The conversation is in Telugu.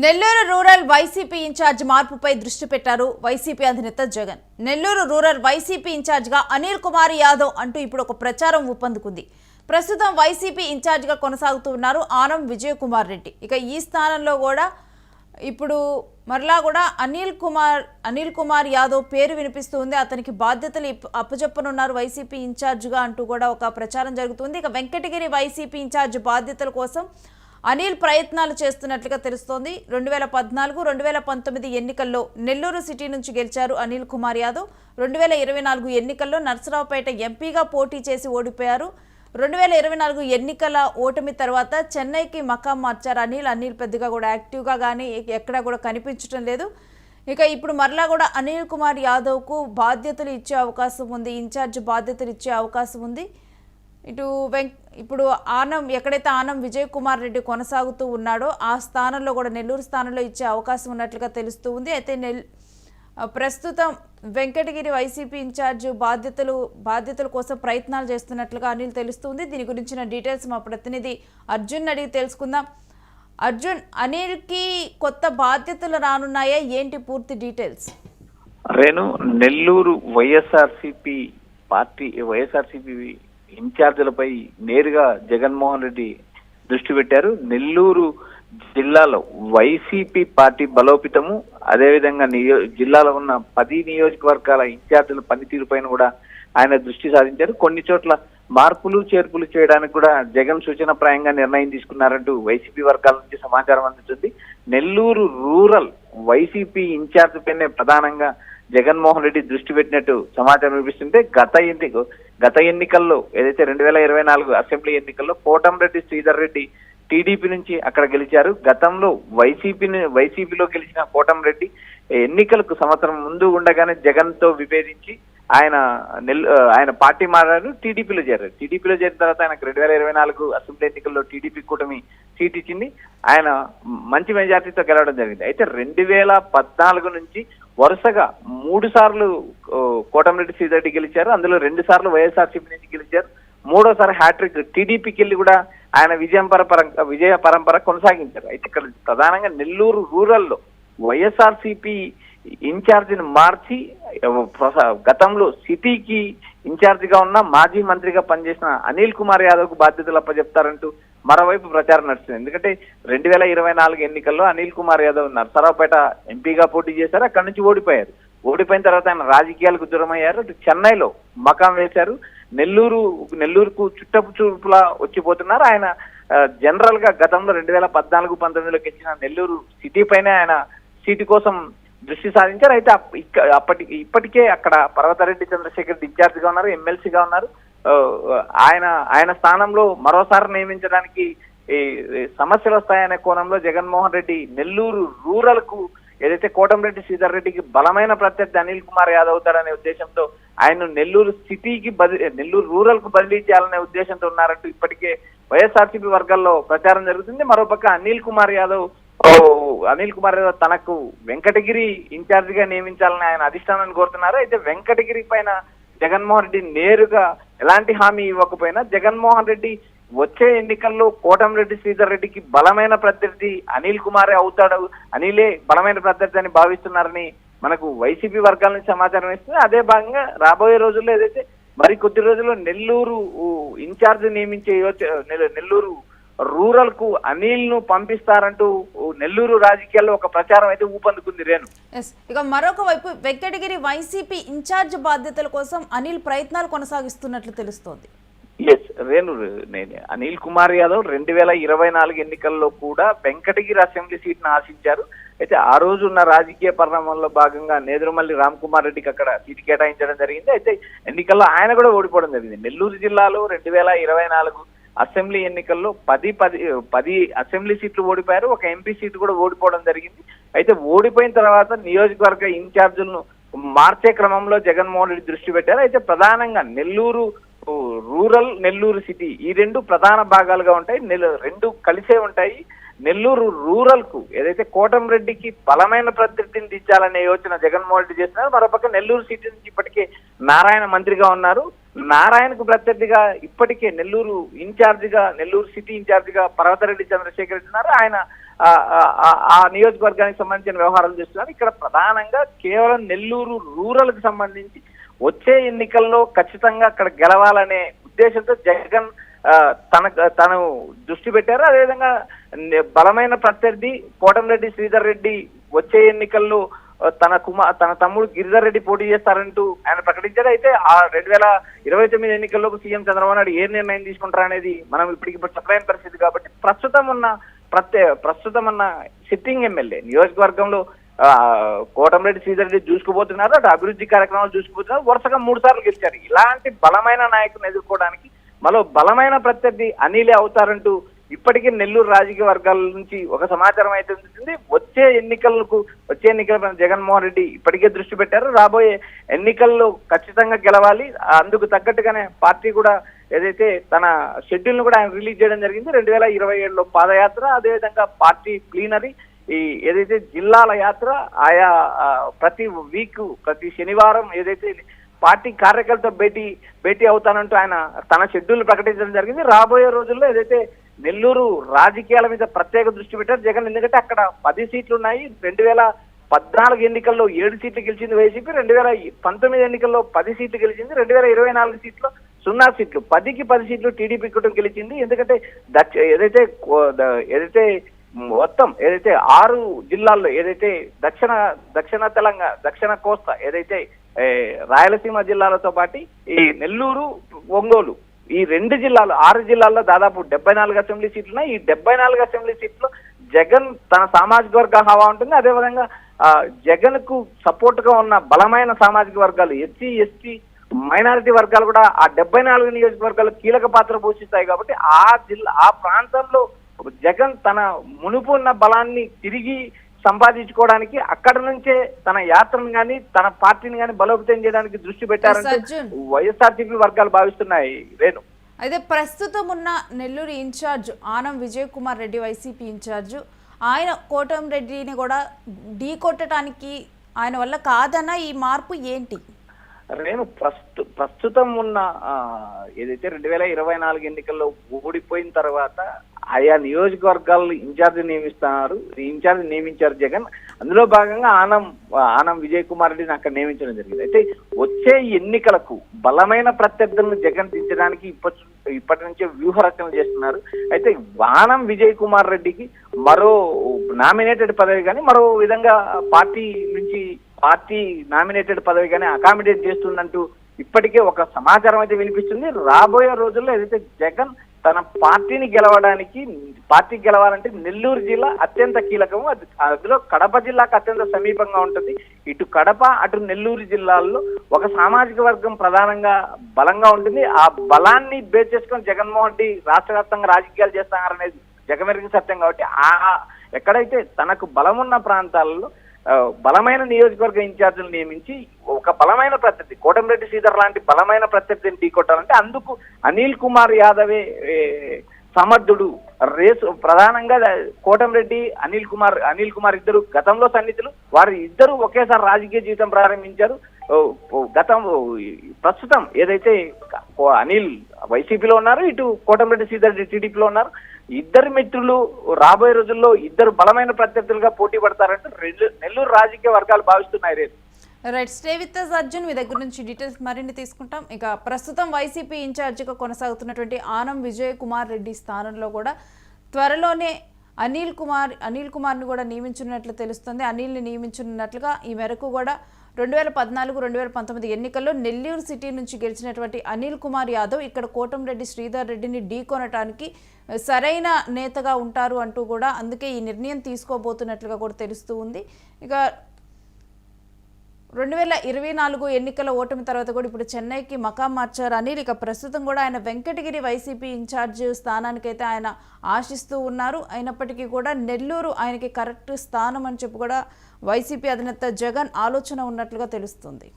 నెల్లూరు రూరల్ వైసీపీ ఇన్ఛార్జ్ మార్పుపై దృష్టి పెట్టారు వైసీపీ అధినేత జగన్. నెల్లూరు రూరల్ వైసీపీ ఇన్ఛార్జ్గా అనిల్ కుమార్ యాదవ్ అంటూ ఇప్పుడు ఒక ప్రచారం ఊపందుకుంది. ప్రస్తుతం వైసీపీ ఇన్ఛార్జ్గా కొనసాగుతూ ఉన్నారు ఆనం విజయ్ కుమార్ రెడ్డి. ఇక ఈ స్థానంలో కూడా ఇప్పుడు మరలా కూడా అనిల్ కుమార్ యాదవ్ పేరు వినిపిస్తుంది. అతనికి బాధ్యతలు అప్పచెప్పనున్నారు వైసీపీ ఇన్ఛార్జ్గా అంటూ కూడా ఒక ప్రచారం జరుగుతుంది. ఇక వెంకటగిరి వైసీపీ ఇన్ఛార్జ్ బాధ్యతల కోసం అనిల్ ప్రయత్నాలు చేస్తున్నట్లుగా తెలుస్తోంది. 2014, 2019 ఎన్నికల్లో నెల్లూరు సిటీ నుంచి గెలిచారు అనిల్ కుమార్ యాదవ్. 2024 ఎన్నికల్లో నర్సరావుపేట ఎంపీగా పోటీ చేసి ఓడిపోయారు. 2024 ఎన్నికల ఓటమి తర్వాత చెన్నైకి మకాం మార్చారు అనిల్ పెద్దగా కూడా యాక్టివ్గా కానీ ఎక్కడా కూడా కనిపించడం లేదు. ఇక ఇప్పుడు మరలా కూడా అనిల్ కుమార్ యాదవ్కు బాధ్యతలు ఇచ్చే అవకాశం ఉంది, ఇన్ఛార్జ్ బాధ్యతలు ఇచ్చే అవకాశం ఉంది. ఇప్పుడు ఎక్కడైతే ఆనం విజయ్ కుమార్ రెడ్డి కొనసాగుతూ ఉన్నాడో ఆ స్థానంలో కూడా నెల్లూరు స్థానంలో ఇచ్చే అవకాశం ఉన్నట్లుగా తెలుస్తూ ఉంది. అయితే ప్రస్తుతం వెంకటగిరి వైసీపీ ఇన్ఛార్జ్ బాధ్యతల కోసం ప్రయత్నాలు చేస్తున్నట్లుగా అనిల్ తెలుస్తుంది. దీని గురించిన డీటెయిల్స్ మా ప్రతినిధి అర్జున్ అడిగి తెలుసుకుందాం. అర్జున్, అనిల్కి కొత్త బాధ్యతలు రానున్నాయా, ఏంటి పూర్తి డీటెయిల్స్? రేణు, నెల్లూరు వైఎస్ఆర్సీపీ ఇన్ఛార్జీలపై నేరుగా జగన్మోహన్ రెడ్డి దృష్టి పెట్టారు. నెల్లూరు జిల్లాలో వైసీపీ పార్టీ బలోపేతము, అదేవిధంగా జిల్లాలో ఉన్న 10 నియోజకవర్గాల ఇన్ఛార్జీల పనితీరుపైన కూడా ఆయన దృష్టి సారించారు. కొన్ని చోట్ల మార్పులు చేర్పులు చేయడానికి కూడా జగన్ సూచనప్రాయంగా నిర్ణయం తీసుకున్నారంటూ వైసీపీ వర్గాల నుంచి సమాచారం అందుతుంది. నెల్లూరు రూరల్ వైసీపీ ఇన్ఛార్జ్ పైనే ప్రధానంగా జగన్మోహన్ రెడ్డి దృష్టి పెట్టినట్టు సమాచారం వినిపిస్తుంటే గత ఎన్నికల్లో ఏదైతే 2024 అసెంబ్లీ ఎన్నికల్లో కోటంరెడ్డి శ్రీధర్ రెడ్డి టీడీపీ నుంచి అక్కడ గెలిచారు. గతంలో వైసీపీలో గెలిచిన కోటంరెడ్డి ఎన్నికలకు సంవత్సరం ముందు ఉండగానే జగన్ తో విభేదించి ఆయన పార్టీ మారారు, టీడీపీలో చేరారు. టీడీపీలో చేరిన తర్వాత ఆయనకు 2024 అసెంబ్లీ ఎన్నికల్లో టీడీపీ కూటమి సీట్ ఇచ్చింది. ఆయన మంచి మెజార్టీతో గెలవడం జరిగింది. అయితే 2014 నుంచి వరుసగా 3 సార్లు కోటంరెడ్డి శ్రీధర్ రెడ్డి గెలిచారు. అందులో 2 సార్లు వైఎస్ఆర్సీపీ నుంచి గెలిచారు. 3వసారి హ్యాట్రిక్ టీడీపీకి వెళ్ళి కూడా ఆయన విజయ పరంపర కొనసాగించారు. అయితే ఇక్కడ ప్రధానంగా నెల్లూరు రూరల్లో వైఎస్ఆర్సీపీ ఇన్ఛార్జిని మార్చి గతంలో సిటీకి ఇన్ఛార్జిగా ఉన్న మాజీ మంత్రిగా పనిచేసిన అనిల్ కుమార్ యాదవ్ కు బాధ్యతలు అప్పచెప్తారంటూ మరోవైపు ప్రచారం నడుస్తుంది. ఎందుకంటే 2024 ఎన్నికల్లో అనిల్ కుమార్ యాదవ్ నర్సరావుపేట ఎంపీగా పోటీ చేశారు. అక్కడి నుంచి ఓడిపోయారు. ఓడిపోయిన తర్వాత ఆయన రాజకీయాలకు దూరమయ్యారు. చెన్నైలో మకాం వేశారు. నెల్లూరుకు చుట్టపు చూపులా వచ్చిపోతున్నారు. ఆయన జనరల్ గా గతంలో 2014-19లో గెలిచిన నెల్లూరు సిటీ పైనే ఆయన సీటు కోసం దృష్టి సారించారు. అయితే ఇప్పటికే అక్కడ పర్వతారెడ్డి చంద్రశేఖర్ రెడ్డి ఇన్ఛార్జ్ గా ఉన్నారు, ఎమ్మెల్సీగా ఉన్నారు. ఆయన స్థానంలో మరోసారి నియమించడానికి సమస్యలు వస్తాయనే కోణంలో జగన్మోహన్ రెడ్డి నెల్లూరు రూరల్ కు ఏదైతే కోటంరెడ్డి శ్రీధర్ రెడ్డికి బలమైన ప్రత్యర్థి అనిల్ కుమార్ యాదవ్ అవుతాడనే ఉద్దేశంతో ఆయన నెల్లూరు రూరల్ కు బదిలీ చేయాలనే ఉద్దేశంతో ఉన్నారంటూ ఇప్పటికే వైఎస్ఆర్సీపీ వర్గాల్లో ప్రచారం జరుగుతుంది. మరోపక్క అనిల్ కుమార్ యాదవ్ తనకు వెంకటగిరి ఇన్ఛార్జ్ గా నియమించాలని ఆయన అధిష్టానాన్ని కోరుతున్నారు. అయితే వెంకటగిరి పైన జగన్మోహన్ రెడ్డి నేరుగా ఎలాంటి హామీ ఇవ్వకపోయినా జగన్మోహన్ రెడ్డి వచ్చే ఎన్నికల్లో కోటంరెడ్డి శ్రీధర్ రెడ్డికి బలమైన ప్రత్యర్థి అనిల్ కుమారే అవుతాడు, అనిలే బలమైన ప్రత్యర్థి అని భావిస్తున్నారని మనకు వైసీపీ వర్గాల నుంచి సమాచారం ఇస్తుంది. అదే భాగంగా రాబోయే రోజుల్లో ఏదైతే మరి కొద్ది రోజుల్లో నెల్లూరు ఇన్ఛార్జ్ నియమించే నెల్లూరు రూరల్ కు అనిల్ ను పంపిస్తారంటూ నెల్లూరు రాజకీయాల్లో ఒక ప్రచారం అయితే ఊపందుకుంది. రేణు, ఇక మరొక వైపు వెంకటగిరి వైసీపీ ఇన్ఛార్జ్ బాధ్యతల కోసం అనిల్ ప్రయత్నాలు కొనసాగిస్తున్నట్లు తెలుస్తోంది. రేణు, అనిల్ కుమార్ యాదవ్ 2024 ఎన్నికల్లో కూడా వెంకటగిరి అసెంబ్లీ సీట్ను ఆశించారు. అయితే ఆ రోజు ఉన్న రాజకీయ పరిణామాల్లో భాగంగా నేదురుమల్లి రామ్ కుమార్ రెడ్డికి అక్కడ సీటు కేటాయించడం జరిగింది. అయితే ఎన్నికల్లో ఆయన కూడా ఓడిపోవడం జరిగింది. నెల్లూరు జిల్లాలో 2024 అసెంబ్లీ ఎన్నికల్లో 10 అసెంబ్లీ సీట్లు ఓడిపోయారు. ఒక ఎంపీ సీటు కూడా ఓడిపోవడం జరిగింది. అయితే ఓడిపోయిన తర్వాత నియోజకవర్గ ఇన్ఛార్జీలను మార్చే క్రమంలో జగన్మోహన్ రెడ్డి దృష్టి పెట్టారు. అయితే ప్రధానంగా నెల్లూరు రూరల్, నెల్లూరు సిటీ ఈ 2 ప్రధాన భాగాలుగా ఉంటాయి. 2 కలిసే ఉంటాయి. నెల్లూరు రూరల్ కు ఏదైతే కోటంరెడ్డికి బలమైన ప్రత్యర్థిని దించాలనే యోచన జగన్మోహన్ రెడ్డి చేస్తున్నారు. మరోపక్క నెల్లూరు సిటీ నుంచి ఇప్పటికే నారాయణ మంత్రిగా ఉన్నారు. నారాయణకు ప్రత్యర్థిగా ఇప్పటికే నెల్లూరు సిటీ ఇన్ఛార్జిగా పర్వతారెడ్డి చంద్రశేఖర్ రెడ్డి ఉన్నారు. ఆయన ఆ నియోజకవర్గానికి సంబంధించిన వ్యవహారాలు చేస్తున్నారు. ఇక్కడ ప్రధానంగా కేవలం నెల్లూరు రూరల్ కి సంబంధించి వచ్చే ఎన్నికల్లో ఖచ్చితంగా అక్కడ గెలవాలనే ఉద్దేశంతో జగన్ తను దృష్టి పెట్టారు. అదేవిధంగా బలమైన ప్రత్యర్థి కోటంరెడ్డి శ్రీధర్ రెడ్డి వచ్చే ఎన్నికల్లో తన తమ్ముడు గిరిధర్ రెడ్డి పోటీ చేస్తారంటూ ఆయన ప్రకటించారు. అయితే ఆ 2029 ఎన్నికల్లోకి సీఎం చంద్రబాబు నాయుడు ఏ నిర్ణయం తీసుకుంటారనేది మనం ఇప్పటికిప్పుడు చెప్పలేని పరిస్థితి. కాబట్టి ప్రస్తుతం ఉన్న సిట్టింగ్ ఎమ్మెల్యే నియోజకవర్గంలో కోటంరెడ్డి శ్రీధర్ రెడ్డి చూసుకుపోతున్నారు, అటు అభివృద్ధి కార్యక్రమాలు చూసుకుపోతున్నారు. వరుసగా 3 సార్లు గెలిచారు. ఇలాంటి బలమైన నాయకులను ఎదుర్కోవడానికి మరో బలమైన ప్రత్యర్థి అనిలే అవుతారంటూ ఇప్పటికే నెల్లూరు రాజకీయ వర్గాల నుంచి ఒక సమాచారం అయితే ఉంటుంది. వచ్చే ఎన్నికలపై జగన్మోహన్ రెడ్డి ఇప్పటికే దృష్టి పెట్టారు. రాబోయే ఎన్నికల్లో ఖచ్చితంగా గెలవాలి. అందుకు తగ్గట్టుగానే పార్టీ కూడా ఏదైతే తన షెడ్యూల్ ను కూడా ఆయన రిలీజ్ చేయడం జరిగింది. 2027లో పాదయాత్ర, అదేవిధంగా పార్టీ ప్లీనరీ, ఈ ఏదైతే జిల్లాల యాత్ర, ఆయా ప్రతి శనివారం ఏదైతే పార్టీ కార్యకర్తలతో భేటీ అవుతానంటూ ఆయన తన షెడ్యూల్ ప్రకటించడం జరిగింది. రాబోయే రోజుల్లో ఏదైతే నెల్లూరు రాజకీయాల మీద ప్రత్యేక దృష్టి పెట్టారు జగన్. ఎందుకంటే అక్కడ 10 సీట్లు ఉన్నాయి. 2014 ఎన్నికల్లో 7 సీట్లు గెలిచింది వైసీపీ, 2019 ఎన్నికల్లో 10 సీట్లు గెలిచింది, 2024 సీట్లో 0 సీట్లు, 10కి 10 సీట్లు టీడీపీ కూటమి గెలిచింది. ఎందుకంటే ఏదైతే మొత్తం 6 జిల్లాల్లో ఏదైతే దక్షిణ తెలంగాణ, దక్షిణ కోస్తా, ఏదైతే రాయలసీమ జిల్లాలతో పాటు ఈ నెల్లూరు, ఒంగోలు, ఈ 2 జిల్లాలు 6 జిల్లాల్లో దాదాపు 74 అసెంబ్లీ సీట్లు ఉన్నాయి. ఈ 74 అసెంబ్లీ సీట్లు జగన్ తన సామాజిక వర్గ హవా ఉంటుంది. అదేవిధంగా జగన్ కు సపోర్ట్ గా ఉన్న బలమైన సామాజిక వర్గాలు, ఎస్సీ, ఎస్టీ, మైనారిటీ వర్గాలు కూడా ఆ 74 నియోజకవర్గాలు కీలక పాత్ర పోషిస్తాయి. కాబట్టి ఆ ప్రాంతంలో జగన్ తన మునుపు ఉన్న బలాన్ని తిరిగి సంపాదించుకోవడానికి అక్కడ నుంచే తన యాత్రను గాని తన పార్టీని గాని బలోపేతం చేయడానికి దృష్టి పెట్టారంటే వైఎస్ఆర్సీపీ వర్గాలు భావిస్తున్నాయి. రేణు, అయితే ప్రస్తుతం ఉన్న నెల్లూరు ఇన్ఛార్జ్ ఆనం విజయ్ కుమార్ రెడ్డి, వైసీపీ ఇన్ఛార్జ్, ఆయన కోటంరెడ్డిని కూడా ఢీ కొట్టడానికి ఆయన వల్ల కాదన్న ఈ మార్పు ఏంటి? నేను ప్రస్తుతం ఉన్న ఏదైతే 2024 ఎన్నికల్లో ఓడిపోయిన తర్వాత ఆయా నియోజకవర్గాలను ఇన్ఛార్జ్ నియమించారు జగన్. అందులో భాగంగా ఆనం విజయ్ కుమార్ రెడ్డిని అక్కడ నియమించడం జరిగింది. అయితే వచ్చే ఎన్నికలకు బలమైన ప్రత్యర్థులను జగన్ దించడానికి ఇప్పటి నుంచే వ్యూహరచన చేస్తున్నారు. అయితే ఆనం విజయ్ కుమార్ రెడ్డికి మరో నామినేటెడ్ పదవి కానీ మరో విధంగా పార్టీ నామినేటెడ్ పదవి కానీ అకామిడేట్ చేస్తుందంటూ ఇప్పటికే ఒక సమాచారం అయితే వినిపిస్తుంది. రాబోయే రోజుల్లో ఏదైతే జగన్ తన పార్టీ గెలవాలంటే నెల్లూరు జిల్లా అత్యంత కీలకము. అందులో కడప జిల్లాకు అత్యంత సమీపంగా ఉంటుంది. ఇటు కడప, అటు నెల్లూరు జిల్లాల్లో ఒక సామాజిక వర్గం ప్రధానంగా బలంగా ఉంటుంది. ఆ బలాన్ని బేస్ చేసుకొని జగన్మోహన్ రెడ్డి రాష్ట్ర వ్యాప్తంగా రాజకీయాలు చేస్తారనేది జగమెరిగిన సత్యం. కాబట్టి ఎక్కడైతే తనకు బలమున్న ప్రాంతాలలో బలమైన నియోజకవర్గ ఇన్ఛార్జీలు నియమించి ఒక బలమైన ప్రత్యర్థి, కోటంరెడ్డి శ్రీధర్ లాంటి బలమైన ప్రత్యర్థిని ఢీకొట్టాలంటే అందుకు అనిల్ కుమార్ యాదవే సమర్థుడు. రేసు ప్రధానంగా కోటంరెడ్డి, అనిల్ కుమార్ ఇద్దరు గతంలో సన్నిహితులు. వారి ఇద్దరు ఒకేసారి రాజకీయ జీవితం ప్రారంభించారు. ప్రస్తుతం ఏదైతే అనిల్ వైసీపీలో ఉన్నారు, ఇటు కోటంరెడ్డి శ్రీధర్ టీడీపీలో ఉన్నారు. ఇద్దరు మిత్రులు రాబోయే రోజుల్లో ఇద్దరు బలమైన ప్రత్యర్థులుగా పోటీ పడతారంటూ నెల్లూరు రాజకీయ వర్గాలు భావిస్తున్నాయి. రేపు right, stay with us Arjun. మీ దగ్గర నుంచి డీటెయిల్స్ మరిన్ని తీసుకుంటాం. ఇక ప్రస్తుతం వైసీపీ ఇన్ఛార్జిగా కొనసాగుతున్నటువంటి ఆనం విజయ్ కుమార్ రెడ్డి స్థానంలో కూడా త్వరలోనే అనిల్ కుమార్ని కూడా నియమించున్నట్లు తెలుస్తుంది. అనిల్ని నియమించున్నట్లుగా ఈ మేరకు కూడా 2014-2019 ఎన్నికల్లో నెల్లూరు సిటీ నుంచి గెలిచినటువంటి అనిల్ కుమార్ యాదవ్ ఇక్కడ కోటంరెడ్డి శ్రీధర్ రెడ్డిని ఢీకొనటానికి సరైన నేతగా ఉంటారు అంటూ కూడా అందుకే ఈ నిర్ణయం తీసుకోబోతున్నట్లుగా కూడా తెలుస్తూ ఉంది. ఇక 2024 ఎన్నికల ఓటమి తర్వాత కూడా ఇప్పుడు చెన్నైకి మకాం మార్చారు అనిల్. ఇక ప్రస్తుతం కూడా ఆయన వెంకటగిరి వైసీపీ ఇన్ఛార్జ్ స్థానానికైతే ఆయన ఆశిస్తూ ఉన్నారు. అయినప్పటికీ కూడా నెల్లూరు ఆయనకి కరెక్ట్ స్థానం అని చెప్పి కూడా వైసీపీ అధినేత జగన్ ఆలోచన ఉన్నట్లుగా తెలుస్తుంది.